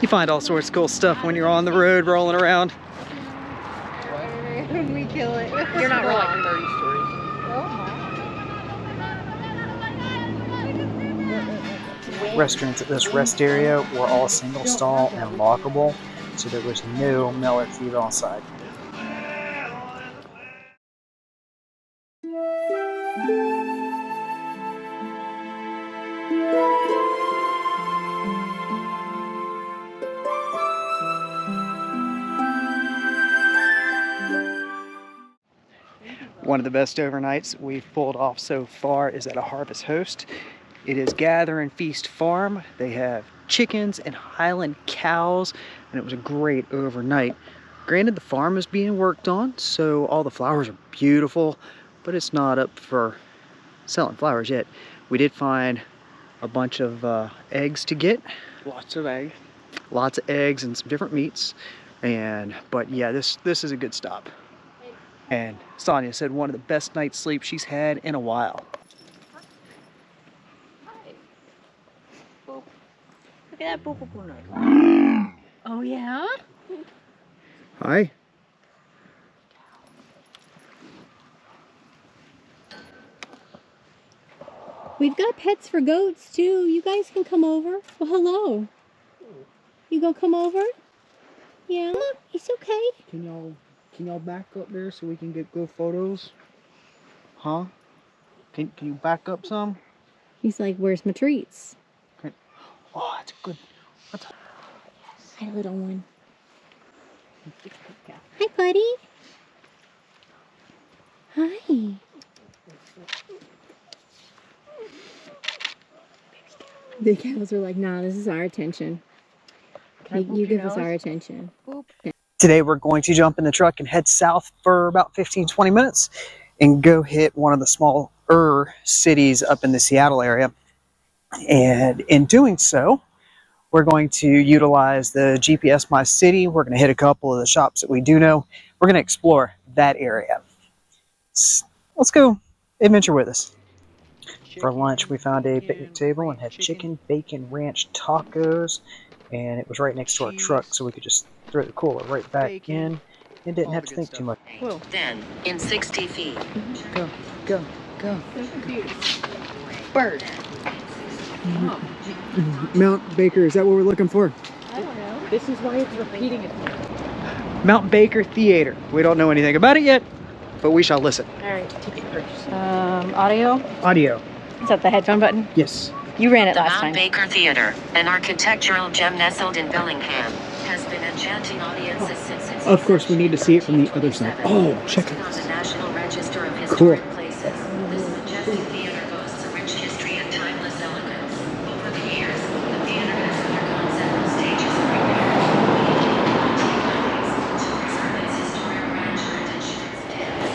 You find all sorts of cool stuff when you're on the road rolling around. We kill it. You're not wrong. Like 30 stories. Oh my. Restaurants at this rest area were all single stall and lockable, so there was no male or female inside. One of the best overnights we've pulled off so far is at a Harvest Host. It is Gather and Feast Farm. They have chickens and Highland cows, and it was a great overnight. Granted, the farm is being worked on, so all the flowers are beautiful, but it's not up for selling flowers yet. We did find a bunch of eggs to get. Lots of eggs. Lots of eggs and some different meats. But yeah, this is a good stop. And Sonia said one of the best night's sleep she's had in a while. Hi. Boop. Look at that boop boop noise. Oh yeah? Hi. We've got pets for goats too. You guys can come over. Well, hello. You gonna come over? Yeah, it's okay. Can y'all back up there so we can go photos? Huh? Can you back up some? He's like, where's my treats? Okay. Oh, that's a good. Hi, little one. Hi, buddy. Hi. The cows are like, nah, this is our attention. You give us our attention. Boop. Today we're going to jump in the truck and head south for about 15-20 minutes and go hit one of the smaller cities up in the Seattle area. And in doing so, we're going to utilize the GPS My City. We're going to hit a couple of the shops that we do know. We're going to explore that area. Let's go adventure with us. For lunch, we found a picnic table and had chicken bacon ranch tacos. And it was right next to our truck, so we could just throw the cooler right back in and didn't have to think too much. Whoa. Then, in 60 feet. Go, go, go. Bird. Mount Baker, is that what we're looking for? I don't know. This is why it's repeating itself. Mount Baker Theater. We don't know anything about it yet, but we shall listen. All right, ticket purchase. Audio. Audio. Is that the headphone button? Yes. You ran it The last Mount time. Baker Theater, an architectural gem nestled in Bellingham, has been enchanting audiences since its Of course, we need to see it from the other side. Oh, check it. on the National Register of Cool. Historic Places. This majestic theater boasts a rich history and timeless elegance. Over the years, the theater has undergone several stages of renovation. To preserve its historic grandeur and ensure its dance,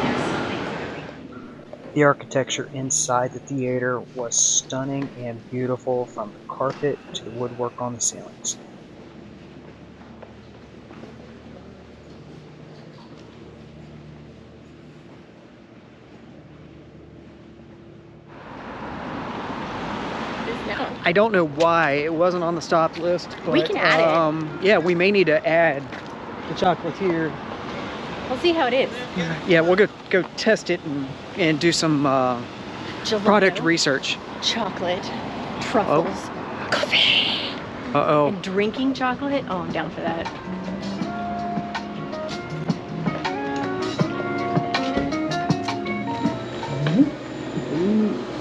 there's something very The architecture inside the theater was stunning and beautiful, from the carpet to the woodwork on the ceilings. I don't know why it wasn't on the stop list, but We can add it. yeah, we may need to add the chocolatier. We'll see how it is. Yeah, we'll go test it and do some product Gelato, research. chocolate, truffles, coffee, Uh-oh. and drinking chocolate. Oh, I'm down for that.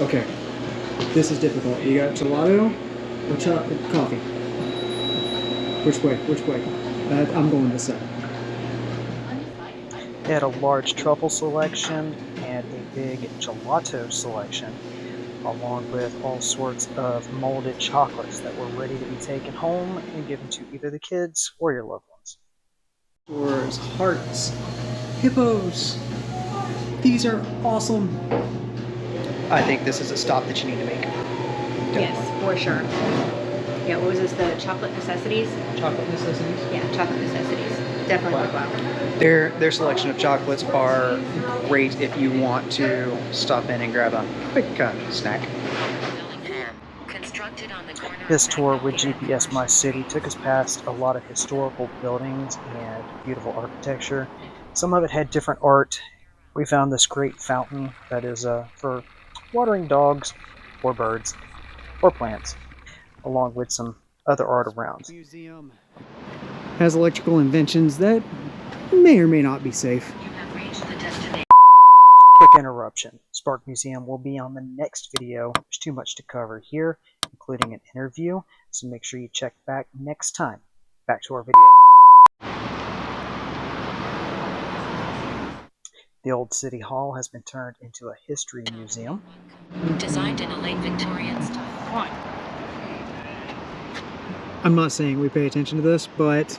Okay, this is difficult. You got gelato or chocolate coffee? Which way? Which way? I'm going this side. They had a large truffle selection and a big gelato selection, along with all sorts of molded chocolates that were ready to be taken home and given to either the kids or your loved ones. Dinosaurs, hearts, hippos. These are awesome. I think this is a stop that you need to make. Yes, for sure. Yeah, what was this? The chocolate necessities? Chocolate necessities. Yeah, chocolate necessities. Definitely worthwhile. Their selection of chocolates are great if you want to stop in and grab a quick snack. Bellingham, constructed located on the corner This of tour with Magnolia and GPS My Washington. City took us past a lot of historical buildings and beautiful architecture. Some of it had different art. We found this great fountain that is for watering dogs or birds or plants, along with some other art around. Museum has electrical inventions that may or may not be safe. You have reached the destination. Quick interruption. Spark Museum will be on the next video. There's too much to cover here, including an interview, so make sure you check back next time. Back to our video. The old City Hall has been turned into a history museum. Designed in a late Victorian style. I'm not saying we pay attention to this, but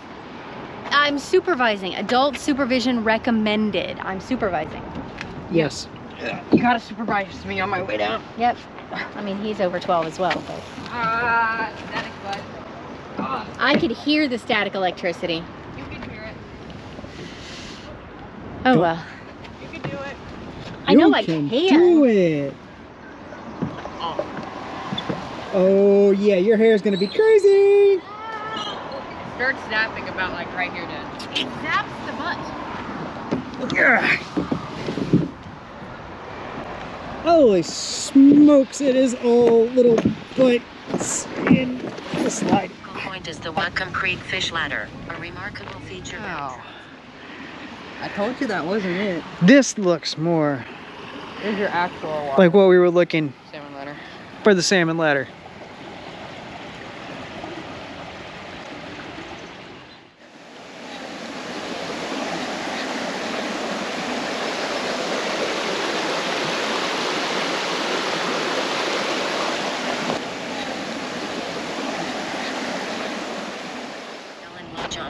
I'm supervising. Adult supervision recommended. I'm supervising. yes. You gotta supervise me on my way down. Yep. I mean, he's over 12 as well, but Static bud. I could hear the static electricity. You can hear it. Oh well. You can do it. I know You I can can. do it. Oh yeah, your hair is gonna be crazy. Start snapping about like right here, Dad. It zaps the butt. Holy smokes! It is all little butts in the slide. Focal point is the Whatcom Creek Fish Ladder, a remarkable feature. Wow. I told you that wasn't it. This looks more Here's your actual water. like what we were looking Salmon ladder. for the salmon ladder.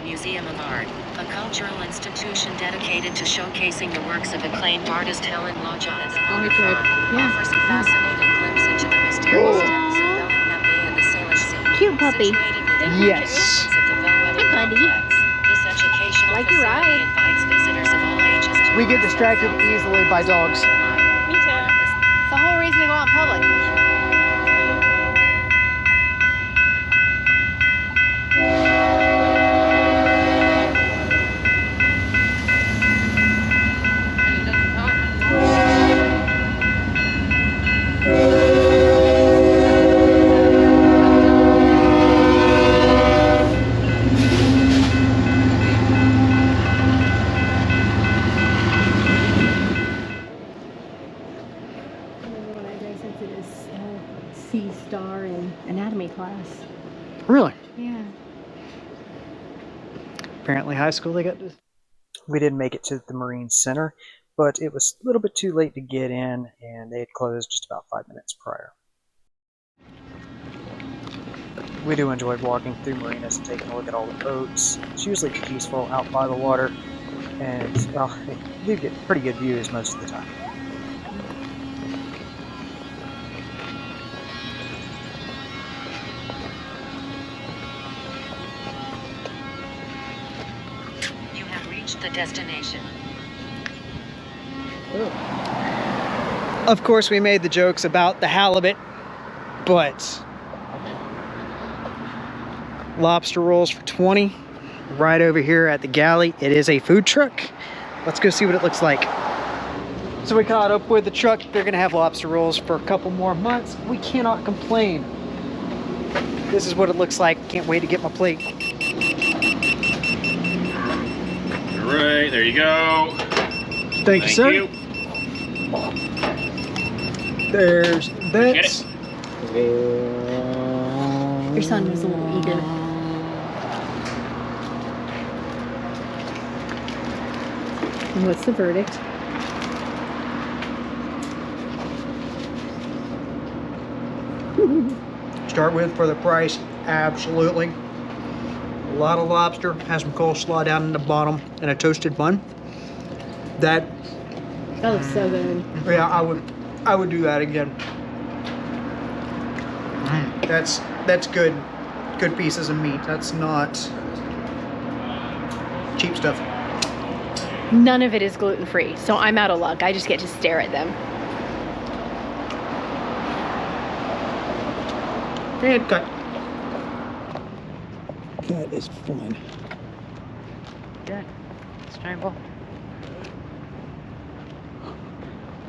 Museum of Art, a cultural institution dedicated to showcasing the works of acclaimed artist Helen Lodge's offers a fascinating glimpse into the mysterious depths of Bellingham Bay and the Salish Sea. Cute puppy. Situated within Yes. the of the Bellwether Hi, buddy. complex, this educational Like your facility ride. invites visitors of all ages to We get immerse distracted themselves in easily by dogs. Me too. It's the whole reason to go out in public. C-star in anatomy class. Really? Yeah. Apparently high school they got this. We did make it to the Marine Center, but it was a little bit too late to get in, and they had closed just about 5 minutes prior. We do enjoy walking through marinas and taking a look at all the boats. It's usually peaceful out by the water, and well, you do get pretty good views most of the time. You have reached the destination. Of course, we made the jokes about the halibut, but lobster rolls for 20 right over here at the galley. It is a food truck. Let's go see what it looks like. So we caught up with the truck. They're gonna have lobster rolls for a couple more months. We cannot complain. This is what it looks like. Can't wait to get my plate. All right, there you go. Thank you, sir. you. There's that. Your son was a little eager. And what's the verdict? Start with for the price, absolutely. A lot of lobster, has some coleslaw down in the bottom and a toasted bun. That, That looks so good. yeah, I would do that again. That's good pieces of meat. That's not cheap stuff. None of it is gluten-free, so I'm out of luck. I just get to stare at them. And cut. That is fun. Yeah. It's giant ball.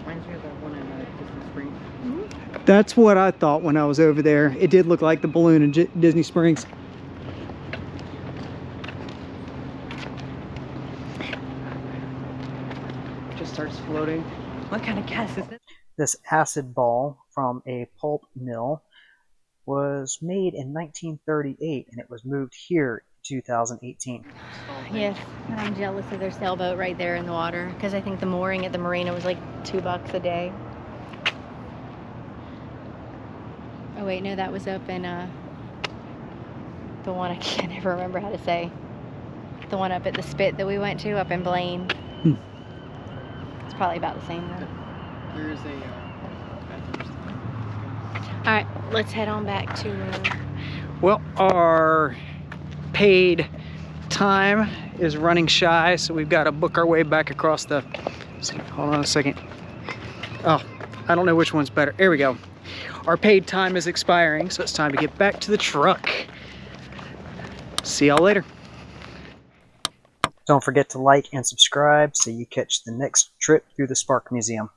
Reminds me of that one in Disney Springs. That's what I thought when I was over there. It did look like the balloon in Disney Springs. Just starts floating. What kind of gas is this? This acid ball from a pulp mill was made in 1938 and it was moved here in 2018. Yes, and I'm jealous of their sailboat right there in the water because I think the mooring at the marina was like $2 a day. Oh wait, no, that was up in the one I can't ever remember how to say. The one up at the Spit that we went to up in Blaine. It's probably about the same though. There's a All right, let's head on back to. well, our paid time is running shy, so we've got to book our way back across the. Hold on a second. Oh, I don't know which one's better. There we go. Our paid time is expiring, so it's time to get back to the truck. See y'all later. Don't forget to like and subscribe so you catch the next trip through the Spark Museum.